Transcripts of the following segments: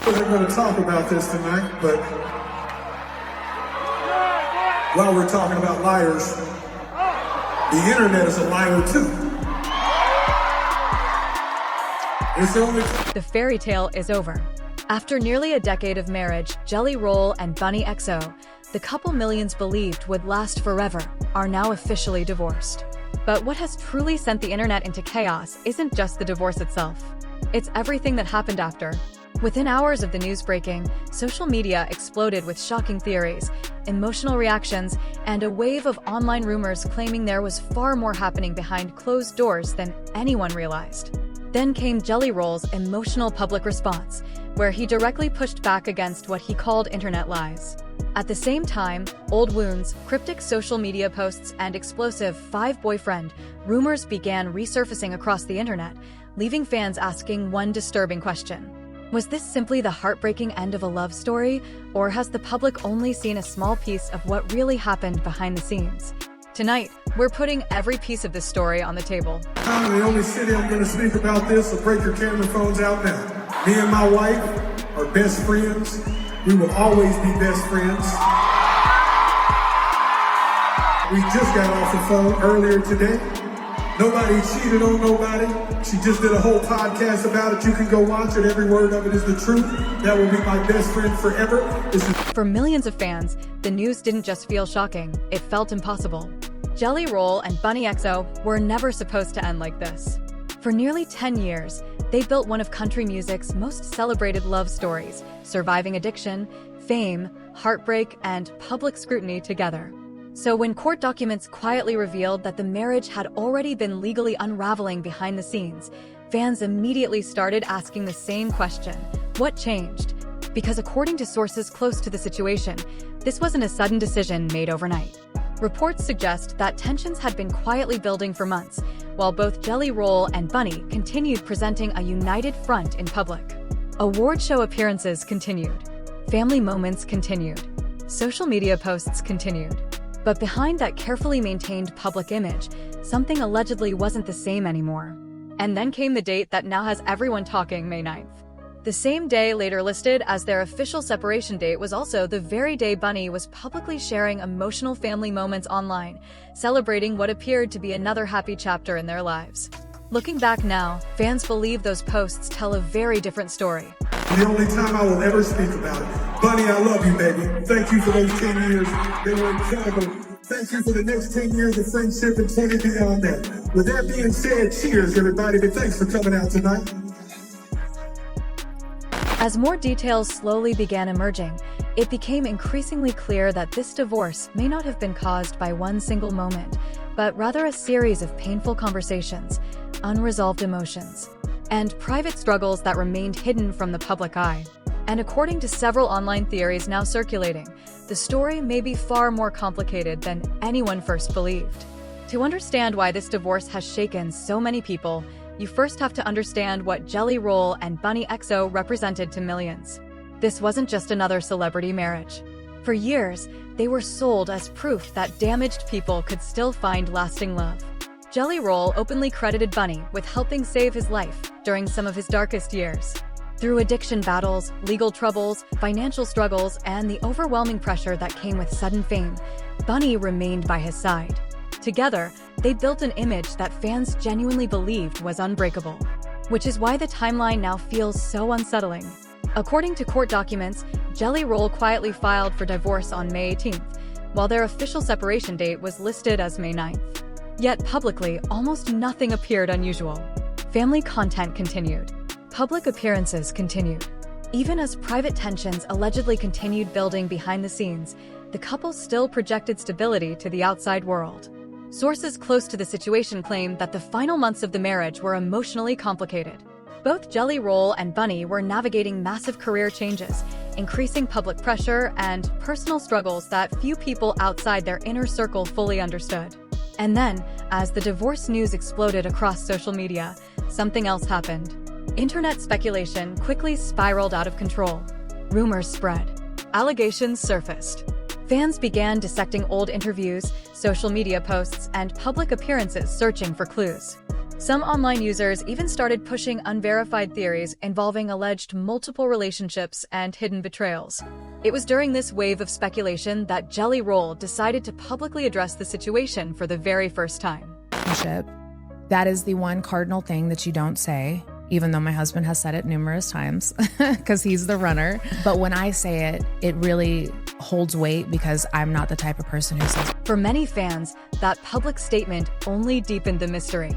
wasn't going to talk about this tonight, but while we're talking about liars, the internet is a liar too. It's the only... The fairy tale is over. After nearly a decade of marriage, Jelly Roll and Bunnie XO, the couple millions believed would last forever, are now officially divorced. But what has truly sent the internet into chaos isn't just the divorce itself. It's everything that happened after. Within hours of the news breaking, social media exploded with shocking theories, emotional reactions, and a wave of online rumors claiming there was far more happening behind closed doors than anyone realized. Then came Jelly Roll's emotional public response, where he directly pushed back against what he called internet lies. At the same time, old wounds, cryptic social media posts, and explosive five-boyfriend rumors began resurfacing across the internet, leaving fans asking one disturbing question. Was this simply the heartbreaking end of a love story, or has the public only seen a small piece of what really happened behind the scenes? Tonight, we're putting every piece of this story on the table. I'm the only city I'm going to speak about this, so break your camera phones out now. Me and my wife are best friends. We will always be best friends. We just got off the phone earlier today. Nobody cheated on nobody. She just did a whole podcast about it. You can go watch it. Every word of it is the truth. That will be my best friend forever. For millions of fans, the news didn't just feel shocking, it felt impossible. Jelly Roll and Bunnie XO were never supposed to end like this. For nearly 10 years, they built one of country music's most celebrated love stories, surviving addiction, fame, heartbreak, and public scrutiny together. So when court documents quietly revealed that the marriage had already been legally unraveling behind the scenes, fans immediately started asking the same question: what changed? Because according to sources close to the situation, this wasn't a sudden decision made overnight. Reports suggest that tensions had been quietly building for months, while both Jelly Roll and Bunnie continued presenting a united front in public. Award show appearances continued. Family moments continued. Social media posts continued. But behind that carefully maintained public image, something allegedly wasn't the same anymore. And then came the date that now has everyone talking, May 9th. The same day later listed as their official separation date was also the very day Bunnie was publicly sharing emotional family moments online, celebrating what appeared to be another happy chapter in their lives. Looking back now, fans believe those posts tell a very different story. The only time I will ever speak about it. Bunnie, I love you, baby. Thank you for those 10 years. They were incredible. Thank you for the next 10 years of friendship and 20 beyond that. With that being said, cheers, everybody. But thanks for coming out tonight. As more details slowly began emerging, it became increasingly clear that this divorce may not have been caused by one single moment, but rather a series of painful conversations, unresolved emotions, and private struggles that remained hidden from the public eye. And according to several online theories now circulating, the story may be far more complicated than anyone first believed. To understand why this divorce has shaken so many people, you first have to understand what Jelly Roll and Bunnie XO represented to millions. This wasn't just another celebrity marriage. For years, they were sold as proof that damaged people could still find lasting love. Jelly Roll openly credited Bunnie with helping save his life during some of his darkest years. Through addiction battles, legal troubles, financial struggles, and the overwhelming pressure that came with sudden fame, Bunnie remained by his side. Together, they built an image that fans genuinely believed was unbreakable, which is why the timeline now feels so unsettling. According to court documents, Jelly Roll quietly filed for divorce on May 18th, while their official separation date was listed as May 9th. Yet publicly, almost nothing appeared unusual. Family content continued. Public appearances continued. Even as private tensions allegedly continued building behind the scenes, the couple still projected stability to the outside world. Sources close to the situation claimed that the final months of the marriage were emotionally complicated. Both Jelly Roll and Bunnie were navigating massive career changes, increasing public pressure, and personal struggles that few people outside their inner circle fully understood. And then, as the divorce news exploded across social media, something else happened. Internet speculation quickly spiraled out of control. Rumors spread. Allegations surfaced. Fans began dissecting old interviews, social media posts, and public appearances searching for clues. Some online users even started pushing unverified theories involving alleged multiple relationships and hidden betrayals. It was during this wave of speculation that Jelly Roll decided to publicly address the situation for the very first time. That is the one cardinal thing that you don't say, even though my husband has said it numerous times because he's the runner. But when I say it, it really holds weight because I'm not the type of person who says. For many fans, that public statement only deepened the mystery.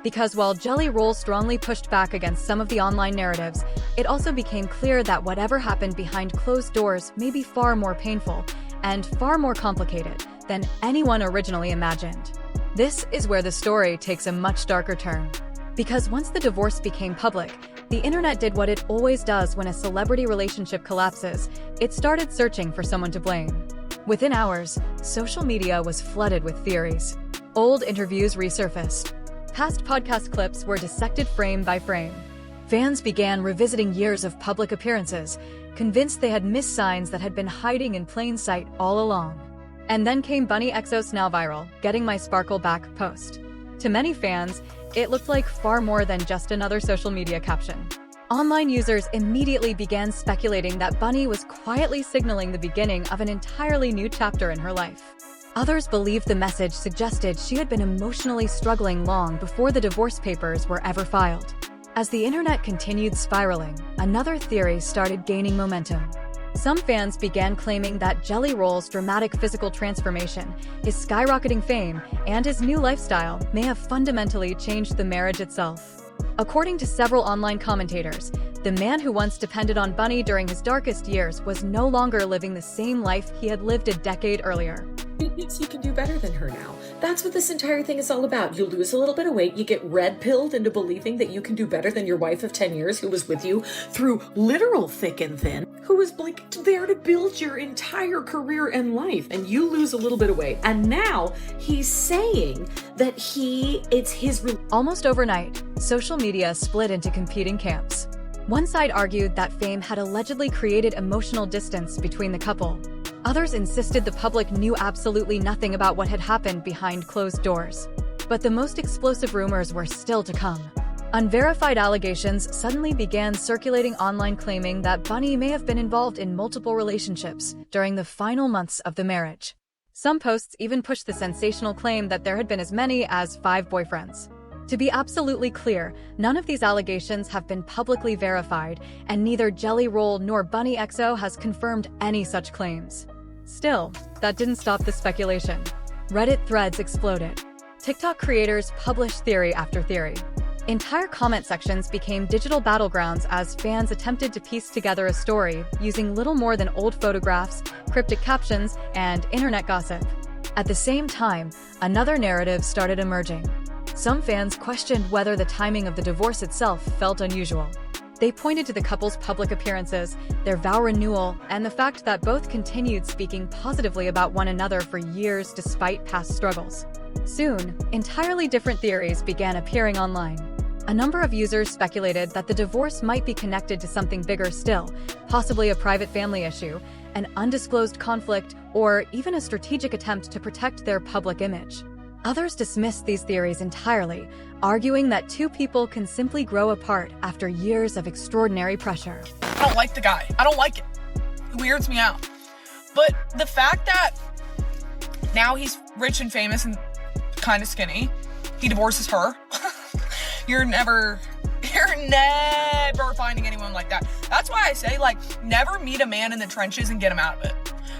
Because while Jelly Roll strongly pushed back against some of the online narratives, it also became clear that whatever happened behind closed doors may be far more painful and far more complicated than anyone originally imagined. This is where the story takes a much darker turn. Because once the divorce became public, the internet did what it always does when a celebrity relationship collapses. It started searching for someone to blame. Within hours, social media was flooded with theories. Old interviews resurfaced. Past podcast clips were dissected frame by frame. Fans began revisiting years of public appearances, convinced they had missed signs that had been hiding in plain sight all along. And then came Bunnie XO's now viral, "Getting My Sparkle Back" post. To many fans, it looked like far more than just another social media caption. Online users immediately began speculating that Bunnie was quietly signaling the beginning of an entirely new chapter in her life. Others believed the message suggested she had been emotionally struggling long before the divorce papers were ever filed. As the internet continued spiraling, another theory started gaining momentum. Some fans began claiming that Jelly Roll's dramatic physical transformation, his skyrocketing fame, and his new lifestyle may have fundamentally changed the marriage itself. According to several online commentators, the man who once depended on Bunnie during his darkest years was no longer living the same life he had lived a decade earlier. He thinks he can do better than her now. That's what this entire thing is all about. You lose a little bit of weight, you get red-pilled into believing that you can do better than your wife of 10 years who was with you through literal thick and thin, who was like there to build your entire career and life, and you lose a little bit of weight. And now he's saying that it's his... Almost overnight, social media split into competing camps. One side argued that fame had allegedly created emotional distance between the couple. Others insisted the public knew absolutely nothing about what had happened behind closed doors. But the most explosive rumors were still to come. Unverified allegations suddenly began circulating online, claiming that Bunnie may have been involved in multiple relationships during the final months of the marriage. Some posts even pushed the sensational claim that there had been as many as 5 boyfriends. To be absolutely clear, none of these allegations have been publicly verified, and neither Jelly Roll nor Bunnie XO has confirmed any such claims. Still, that didn't stop the speculation. Reddit threads exploded. TikTok creators published theory after theory. Entire comment sections became digital battlegrounds as fans attempted to piece together a story using little more than old photographs, cryptic captions, and internet gossip. At the same time, another narrative started emerging. Some fans questioned whether the timing of the divorce itself felt unusual. They pointed to the couple's public appearances, their vow renewal, and the fact that both continued speaking positively about one another for years despite past struggles. Soon, entirely different theories began appearing online. A number of users speculated that the divorce might be connected to something bigger still, possibly a private family issue, an undisclosed conflict, or even a strategic attempt to protect their public image. Others dismissed these theories entirely, arguing that two people can simply grow apart after years of extraordinary pressure. I don't like the guy. I don't like it. It weirds me out. But the fact that now he's rich and famous and kind of skinny, he divorces her. You're never finding anyone like that. That's why I say, never meet a man in the trenches and get him out of it.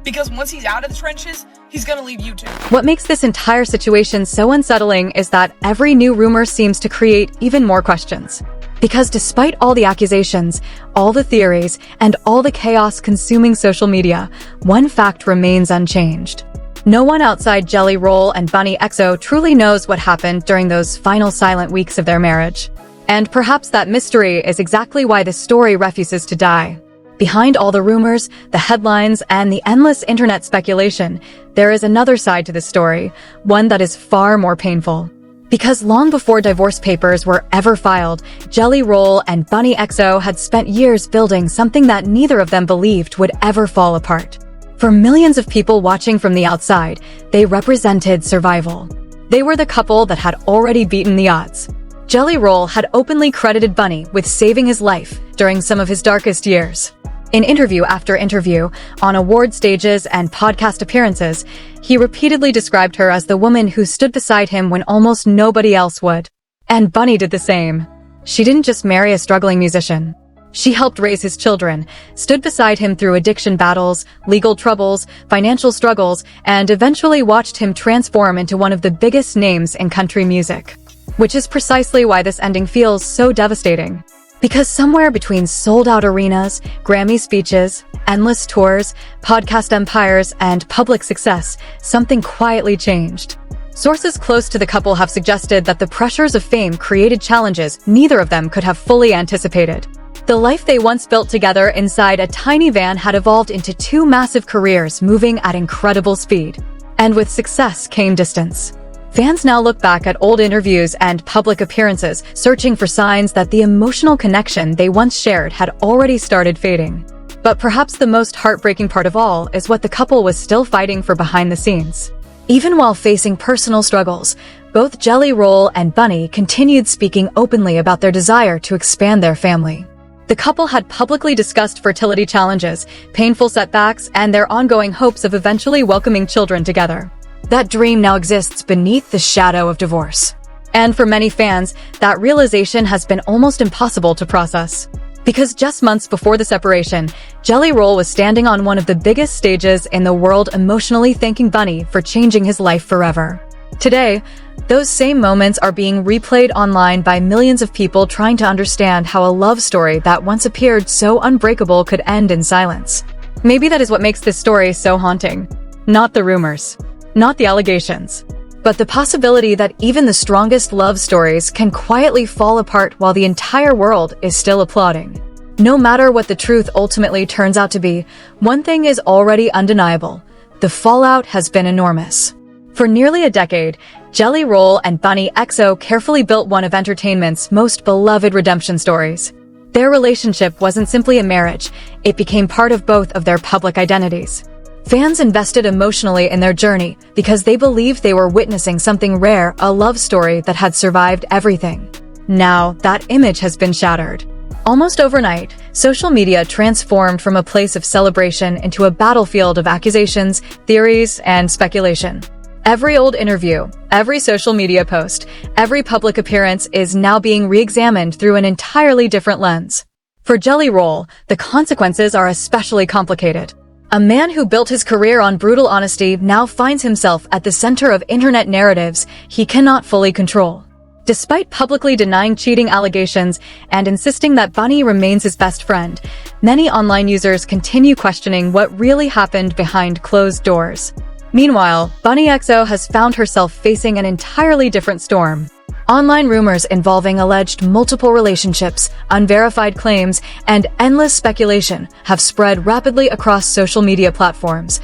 Because once he's out of the trenches, he's gonna leave you too. What makes this entire situation so unsettling is that every new rumor seems to create even more questions. Because despite all the accusations, all the theories, and all the chaos consuming social media, one fact remains unchanged. No one outside Jelly Roll and Bunnie XO truly knows what happened during those final silent weeks of their marriage. And perhaps that mystery is exactly why this story refuses to die. Behind all the rumors, the headlines, and the endless internet speculation, there is another side to the story, one that is far more painful. Because long before divorce papers were ever filed, Jelly Roll and Bunnie XO had spent years building something that neither of them believed would ever fall apart. For millions of people watching from the outside, they represented survival. They were the couple that had already beaten the odds. Jelly Roll had openly credited Bunnie with saving his life during some of his darkest years. In interview after interview, on award stages and podcast appearances, he repeatedly described her as the woman who stood beside him when almost nobody else would. And Bunnie did the same. She didn't just marry a struggling musician. She helped raise his children, stood beside him through addiction battles, legal troubles, financial struggles, and eventually watched him transform into one of the biggest names in country music. Which is precisely why this ending feels so devastating. Because somewhere between sold-out arenas, Grammy speeches, endless tours, podcast empires, and public success, something quietly changed. Sources close to the couple have suggested that the pressures of fame created challenges neither of them could have fully anticipated. The life they once built together inside a tiny van had evolved into two massive careers moving at incredible speed. And with success came distance. Fans now look back at old interviews and public appearances, searching for signs that the emotional connection they once shared had already started fading. But perhaps the most heartbreaking part of all is what the couple was still fighting for behind the scenes. Even while facing personal struggles, both Jelly Roll and Bunnie continued speaking openly about their desire to expand their family. The couple had publicly discussed fertility challenges, painful setbacks, and their ongoing hopes of eventually welcoming children together. That dream now exists beneath the shadow of divorce. And for many fans, that realization has been almost impossible to process. Because just months before the separation, Jelly Roll was standing on one of the biggest stages in the world, emotionally thanking Bunnie for changing his life forever. Today, those same moments are being replayed online by millions of people trying to understand how a love story that once appeared so unbreakable could end in silence. Maybe that is what makes this story so haunting. Not the rumors. Not the allegations, but the possibility that even the strongest love stories can quietly fall apart while the entire world is still applauding. No matter what the truth ultimately turns out to be, one thing is already undeniable. The fallout has been enormous. For nearly a decade, Jelly Roll and Bunnie XO carefully built one of entertainment's most beloved redemption stories. Their relationship wasn't simply a marriage, it became part of both of their public identities. Fans invested emotionally in their journey because they believed they were witnessing something rare, a love story that had survived everything. Now, that image has been shattered. Almost overnight, social media transformed from a place of celebration into a battlefield of accusations, theories, and speculation. Every old interview, every social media post, every public appearance is now being re-examined through an entirely different lens. For Jelly Roll, the consequences are especially complicated. A man who built his career on brutal honesty now finds himself at the center of internet narratives he cannot fully control. Despite publicly denying cheating allegations and insisting that Bunnie remains his best friend, many online users continue questioning what really happened behind closed doors. Meanwhile, Bunnie XO has found herself facing an entirely different storm. Online rumors involving alleged multiple relationships, unverified claims, and endless speculation have spread rapidly across social media platforms,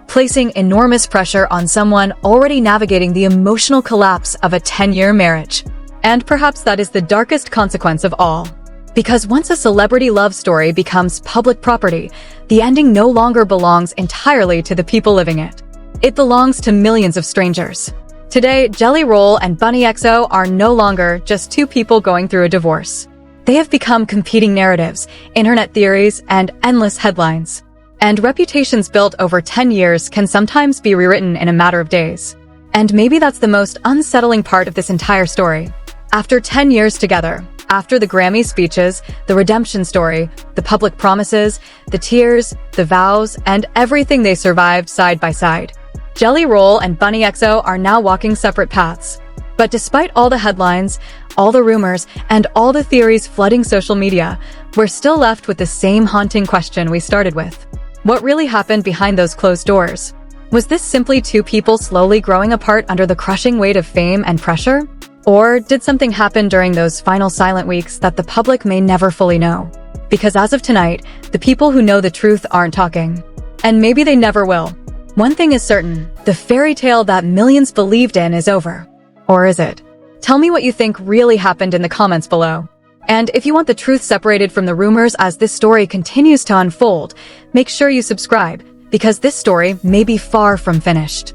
placing enormous pressure on someone already navigating the emotional collapse of a 10-year marriage. And perhaps that is the darkest consequence of all. Because once a celebrity love story becomes public property, the ending no longer belongs entirely to the people living it. It belongs to millions of strangers. Today, Jelly Roll and Bunnie XO are no longer just two people going through a divorce. They have become competing narratives, internet theories, and endless headlines. And reputations built over 10 years can sometimes be rewritten in a matter of days. And maybe that's the most unsettling part of this entire story. After 10 years together, after the Grammy speeches, the redemption story, the public promises, the tears, the vows, and everything they survived side by side, Jelly Roll and Bunnie XO are now walking separate paths. But despite all the headlines, all the rumors, and all the theories flooding social media, we're still left with the same haunting question we started with. What really happened behind those closed doors? Was this simply two people slowly growing apart under the crushing weight of fame and pressure? Or did something happen during those final silent weeks that the public may never fully know? Because as of tonight, the people who know the truth aren't talking. And maybe they never will. One thing is certain, the fairy tale that millions believed in is over. Or is it? Tell me what you think really happened in the comments below. And if you want the truth separated from the rumors as this story continues to unfold, make sure you subscribe, because this story may be far from finished.